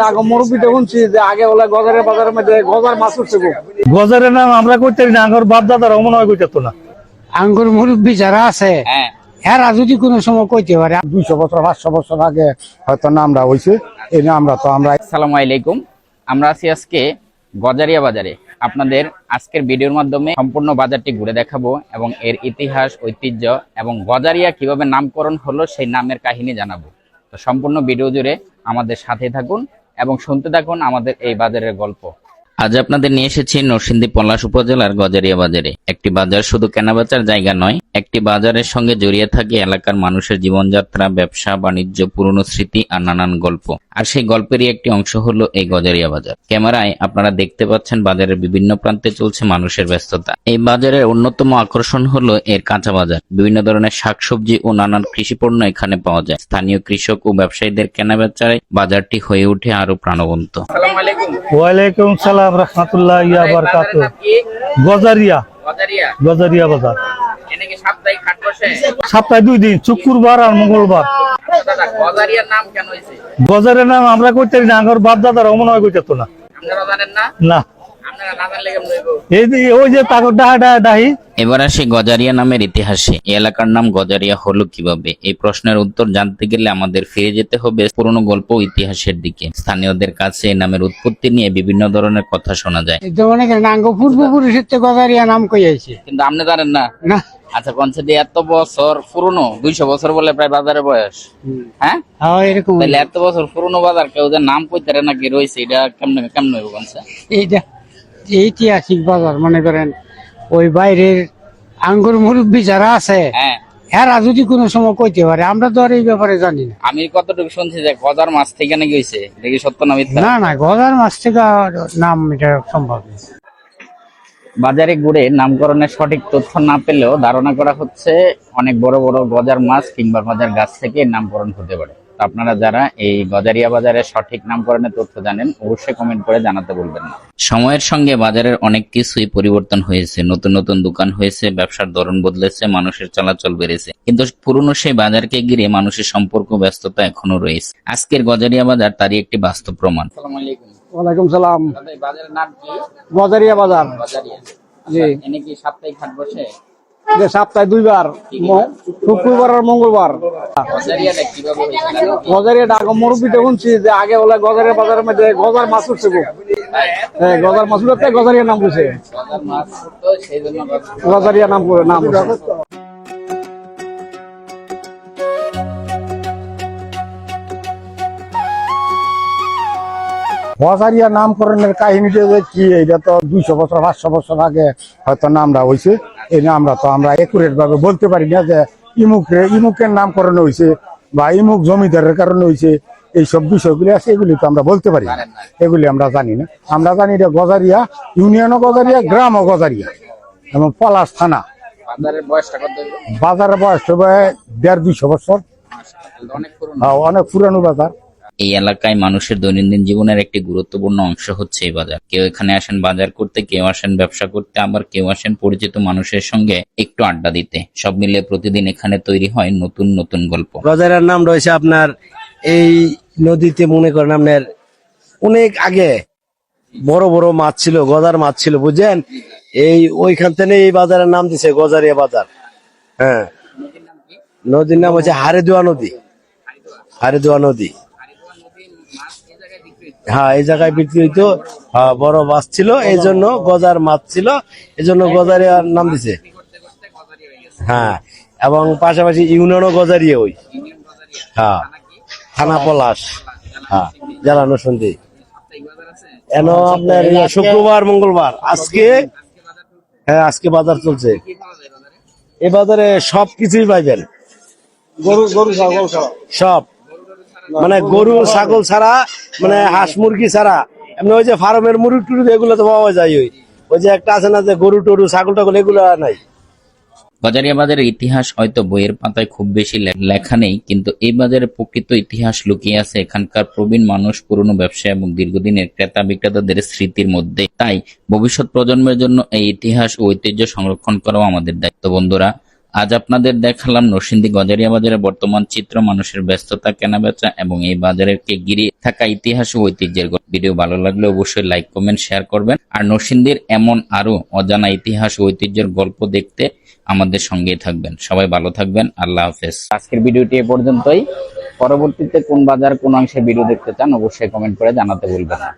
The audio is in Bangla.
আগে মুরব্বীতে শুনছি যে আগে বলে গজারের বাজারের মধ্যে গজার মাছ উঠছে। গজারের নাম আমরা করতে না, আঙ্গুর বাপ দাদারা মনে হয় কইতে না। আঙ্গুর মুরব্বী যারা আছে এরা যদি কোনো সময় কইতে পারে 200 বছর 500 বছর আগে হয়তো নামটা হয়েছে, এই নামটা তো আমরা। আসসালামু আলাইকুম, আমরা আছি আজকে গজারিয়া বাজারে। আপনাদের আজকের ভিডিওর মাধ্যমে সম্পূর্ণ বাজারটি ঘুরে দেখাবো এবং এর ইতিহাস, ঐতিহ্য এবং গজারিয়া কিভাবে নামকরণ হলো সেই নামের কাহিনী জানাবো। তো সম্পূর্ণ ভিডিও জুড়ে আমাদের সাথে থাকুন এবং শুনতে থাকুন আমাদের এই বাজারের গল্প। আজ আপনাদের নিয়ে এসেছি নরসিংদী পলাশ উপজেলার গজারিয়া বাজারে। একটি বাজার শুধু কেনাবেচার জায়গা নয়, একটি বাজারের সঙ্গে জড়িয়ে থাকে এলাকার মানুষের জীবনযাত্রা, ব্যবসা বাণিজ্য, পুরনো স্মৃতি আর নানান গল্প। আর সেই গল্পেরই একটি অংশ হলো এই গজারিয়া বাজার। ক্যামেরায় আপনারা দেখতে পাচ্ছেন বাজারের বিভিন্ন প্রান্তে চলছে মানুষের ব্যস্ততা। এই বাজারের অন্যতম আকর্ষণ হলো এর কাঁচা বাজার। বিভিন্ন ধরনের শাকসবজি ও নানান কৃষিপণ্য এখানে পাওয়া যায়। স্থানীয় কৃষক ও ব্যবসায়ীদের কেনাবেচায় বাজারটি হয়ে ওঠে আরো প্রাণবন্ত। আসসালামু আলাইকুম। ওয়ালাইকুম সালাম রাহমাতুল্লাহি ওয়া বারাকাতুহু। গজারিয়া গজারিয়া বাজার। এখানে কি সাপ্তাহিক হাট বসে? সপ্তাহে 2 দিন, শুক্রবার আর মঙ্গলবার। দাদা, গজারিয়ার নাম কেন হয়েছে? গজারের নাম আমরা করতে না, আঙ্গুর বাপ দাদারা মনে হয় কইতে না। আপনারা জানেন না? না, আপনারা না জানলে কেমন হইব? এই যে ওই যে পাগল ডাহি। এবার আসি গজারিয়া নামের ইতিহাসে। এই এলাকার নাম গজারিয়া হলো কিভাবে? এই প্রশ্নের উত্তর জানতে গেলে আমাদের ফিরে যেতে হবে পুরনো গল্প ও ইতিহাসের দিকে। স্থানীয়দের কাছে এই নামের উৎপত্তি নিয়ে বিভিন্ন ধরনের কথা শোনা যায়, মনে করেন আঙ্গ পূর্বপুরুষের তো গজারিয়া নাম কই আইছে, কিন্তু আপনি জানেন না। না। আচ্ছা, কনসেপ্ট এত বছর পুরনো, 200 বছর বলে প্রায় বাজারের বয়স। হ্যাঁ, এরকম তাহলে এত বছর পুরনো বাজার কেউ যে নাম কইতে নাকি রয়েছে, এটা কেমন কেমন হইব কনসেপ্ট? এইটা ঐতিহাসিক বাজার। মনে করেন ওই বাইরের আঙ্গুর মুরব্বী যারা আছে এরা যদি কোনো সময় কইতে পারে, আমরা তো আর এই ব্যাপারে জানি না। আমি কতটুকু শুনছি যে গজার মাছ থেকে নাকি হয়েছে, দেখি সত্য না মিথ্যা? না, গজার মাছ থেকে নাম এটা সম্ভব না। বাজারে ঘুরে নামকরণের সঠিক তথ্য না পেলেও ধারণা করা হচ্ছে অনেক বড় বড় গজার মাছ কিংবা গজার গাছ থেকে নামকরণ হতে পারে। তো আপনারা যারা এই গজারিয়া বাজারের সঠিক নামকরণের তথ্য জানেন অবশ্যই কমেন্ট করে জানাতে বলবেন না। সময়ের সঙ্গে বাজারের অনেক কিছুই পরিবর্তন হয়েছে, নতুন নতুন দোকান হয়েছে, ব্যবসার ধরন বদলেছে, মানুষের চলাচল বেড়েছে, কিন্তু পুরনো সেই বাজারকে ঘিরে মানুষের সম্পর্ক, ব্যস্ততা এখনো রয়েছে। আজকের গজারিয়া বাজার তারই একটি বাস্তব প্রমাণ। আসসালামু আলাইকুম। ওয়ালাইকুম সালাম। দাদা, এই বাজারের নাম কি? গজারিয়া বাজার। গজারিয়া। জি। এনে কি সাপ্তাহিক হাট বসে? যে সপ্তাহে 2 বার, শুক্রবার আর মঙ্গলবার। গজারিয়াটা কিভাবে হয়েছে? গজারিয়াটা আগে মুরব্বীতে শুনছি যে আগে বলে গজারের বাজারের মধ্যে গজার মাছ উঠছে। হ্যাঁ, গজার মাছ উঠতে গজারিয়া নাম হয়েছে। গজার মাছ তো সেই জন্য গজারিয়া নাম করে নাম হয়েছে। গজারিয়া নামকরণের কাহিনীটা যে কি, এটা তো 200 বছর 500 বছর আগে হয়তো নামটা হয়েছে। এই নামটা তো আমরা একুরেট ভাবে বলতে পারি না যে ইমুকের নামকরণ হয়েছে বা ইমুক জমিদারের কারণে হয়েছে। এইসব বিষয়গুলি আছে, এগুলি তো আমরা বলতে পারি না, এগুলি আমরা জানি না। আমরা জানি এটা গজারিয়া ইউনিয়নও গজারিয়া, গ্রামও গজারিয়া এবং পলাশ থানা। বাজারের বয়সটা কত? বাজারের বয়স হবে 150-200 বছর। অনেক পুরানো বাজার। এই এলাকায় মানুষের দৈনন্দিন জীবনের একটি গুরুত্বপূর্ণ অংশ হচ্ছে এই বাজার। কেউ এখানে আসেন বাজার করতে, কেউ আসেন ব্যবসা করতে, আবার কেউ আসেন পরিচিত মানুষের সঙ্গে একটু আড্ডা দিতে। সব মিলে প্রতিদিন এখানে তৈরি হয় নতুন নতুন গল্প। বাজারের নাম রয়েছে আপনার এই নদীতে, মনে করেন আপনার অনেক আগে বড় বড় মাছ ছিল, গজার মাছ ছিল, বুঝছেন? এই ওইখান থেকে এই বাজারের নাম দিছে গজারিয়া বাজার। হ্যাঁ, নদীর নাম হচ্ছে হারেদুয়া নদী। হারেদুয়া নদী, হ্যাঁ, এই জায়গায় বিক্রি হইতো। বড় মাছ ছিল, এই জন্য গজার মাছ ছিল, এই জন্য গজারিয়ার নাম দিছে। হ্যাঁ, এবং পাশাপাশি ইউনিয়নও গজারিয়া ওই। হ্যাঁ, থানা পলাশ। হ্যাঁ, জেলা নরসিংদী। এন আপনার শুক্রবার মঙ্গলবার। আজকে হ্যাঁ, আজকে বাজার চলছে। এই বাজারে সবকিছুই পাইবেন, সব মানে গরু ছাগল ছাড়া, মানে হাঁস মুরগি ছাড়া, এমনি ওই যে ফার্মের মুরগি টুরগি এগুলো তো পাওয়া যায়। ওই যে একটা আছে না যে গরু টরু ছাগল টাগল, এগুলো নাই। গজারিয়া বাজারের ইতিহাস হয়তো বইয়ের পাতায় খুব বেশি লেখা নেই, কিন্তু এই বাজারের প্রকৃত ইতিহাস লুকিয়ে আছে এখানকার প্রবীণ মানুষ, পুরনো ব্যবসা এবং দীর্ঘদিনের ক্রেতা বিক্রেতাদের স্মৃতির মধ্যে। তাই ভবিষ্যৎ প্রজন্মের জন্য এই ইতিহাস ও ঐতিহ্য সংরক্ষণ করাও আমাদের দায়িত্ব। বন্ধুরা, আজ আপনাদের দেখালাম নরসিংদী গজারিয়া বাজারের বর্তমান চিত্র, মানুষের ব্যস্ততা, কেনাবেচা এবং এই বাজারকে ঘিরে থাকা ইতিহাস ও ঐতিহ্যের ভিডিও ভালো লাগলে অবশ্যই লাইক, কমেন্ট, শেয়ার করবেন। আর নরসিংদীর এমন আরো অজানা ইতিহাস ও ঐতিহ্যের গল্প দেখতে আমাদের সঙ্গেই থাকবেন। সবাই ভালো থাকবেন। আল্লাহ হাফেজ। আজকের ভিডিওটি এ পর্যন্তই। পরবর্তীতে কোন বাজার কোন অংশের ভিডিও দেখতে চান অবশ্যই কমেন্ট করে জানাতে ভুলবেন না।